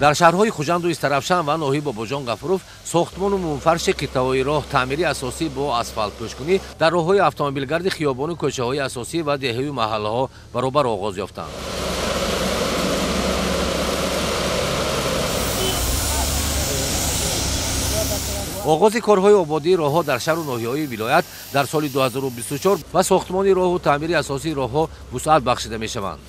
дар шаҳрҳои Хуҷанду Истарафшан ва ноҳии Бобоҷон Ғафуров сохтмону мунфарши қиттаҳои роҳ таъмири асосӣ бо асфалтпӯшкунӣ дар роҳҳои автомобилгарди хиёбону кӯчаҳои асосӣ ва деҳаyu маҳаллаҳо баробар оғоз ёфтанд. оғози корҳои ободии роҳҳо дар шаҳру ноҳияҳои вилоят дар соли 2024 ва сохтмони роҳу таъмири асосии роҳҳо вусъат бахшида мешаванд.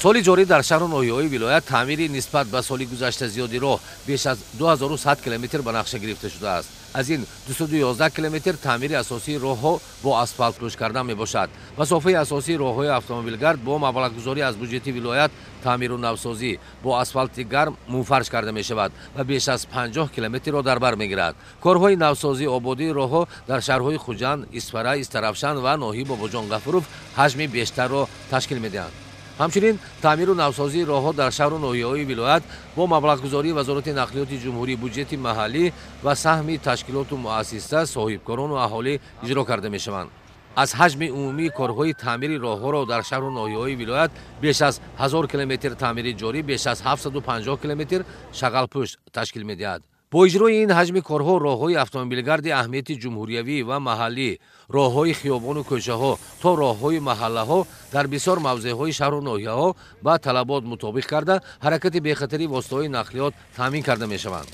соли ҷорӣ дар шаҳру ноҳияҳои вилоят таъмири нисбат ба соли гузашта зиёди роҳ беш аз 2100 километр ба нақша гирифта шудааст. аз ин 211 километр таъмири асосии роҳҳо бо асфалтпӯш кардан мебошад. масофаи асосии роҳҳои автомобилгард бо маблағгузорӣ аз буҷети вилоят таъмиру навсозӣ бо асфалти гарм мунфарш карда мешавад ва беш аз 50 километрро дар бар мегирад. корҳои навсозӣ ободии роҳҳо дар шаҳрҳои Хуҷанд, Исфара, Истарафшан ва ноҳии Бобоҷон Ғафуров ҳаҷми бештарро ташкил медиҳанд. ҳамчунин таъмиру навсозии роҳҳо дар шаҳру ноҳияҳои вилоят бо маблағгузории Вазорати нақлиёти ҷумҳурӣ, буҷети маҳаллӣ ва саҳми ташкилоту муассиса, соҳибкорону аҳолӣ иҷро карда мешаванд. аз ҳаҷми умумии корҳои таъмири роҳҳоро дар шаҳру ноҳияҳои вилоят беш аз 1000 километр таъмири ҷорӣ, беш аз 750 километр шағалпӯш ташкил медиҳад. бо иҷрои ин ҳаҷми корҳо роҳҳои автомобилгарди аҳамияти ҷумҳуриявӣ ва маҳаллӣ, роҳҳои хиёбону кӯчаҳо то роҳҳои маҳаллаҳо дар бисёр мавзеъҳои шаҳру ноҳияҳо ба талабот мутобиқ карда ҳаракати бехатари воситаҳои нақлиёт таъмин карда мешаванд.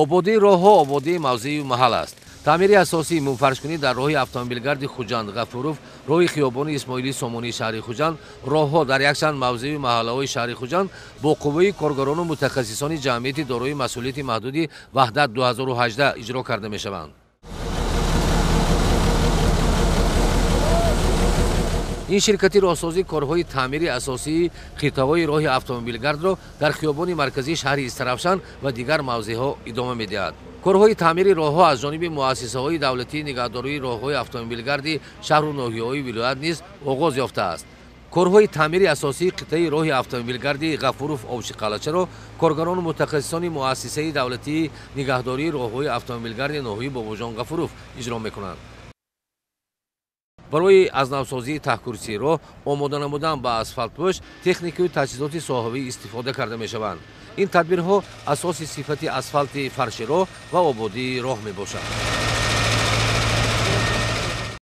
ободии роҳҳо ободии мавзеъи маҳал аст. таъмири асосии мунфаршкунӣ дар роҳи автомобилгарди Хуҷанд Ғафуров, роҳи хиёбони Исмоили Сомонии шаҳри Хуҷанд, роҳҳо дар якчанд мавзеъи маҳаллаҳои шаҳри Хуҷанд бо қувваи коргарону мутахассисони ҷамъияти дорои масъулияти маҳдуди Ваҳдат 2018 иҷро карда мешаванд. ин ширкати роҳсозӣ корҳои таъмири асосии қиттаҳои роҳи автомобилгардро дар хиёбони марказии шаҳри Истарафшан ва дигар мавзеъҳо идома медиҳад. корҳои таъмири роҳҳо аз ҷониби муассисаҳои давлатии нигаҳдории роҳҳои автомобилгарди шаҳру ноҳияҳои вилоят низ оғоз ёфтааст. корҳои таъмири асосии қиттаи роҳи автомобилгарди Ғафуров Овчиқалачаро коргарону мутахассисони муассисаи давлатии нигаҳдории роҳҳои автомобилгарди ноҳии Бобоҷон Ғафуров иҷро мекунанд. барои аз навсозии таҳкурсии роҳ омода намудан ба асфалтпӯш техникаю таҷҳизоти соҳавӣ истифода карда мешаванд. ин тадбирҳо асоси сифати асфалти фарши роҳ ва ободии роҳ мебошанд.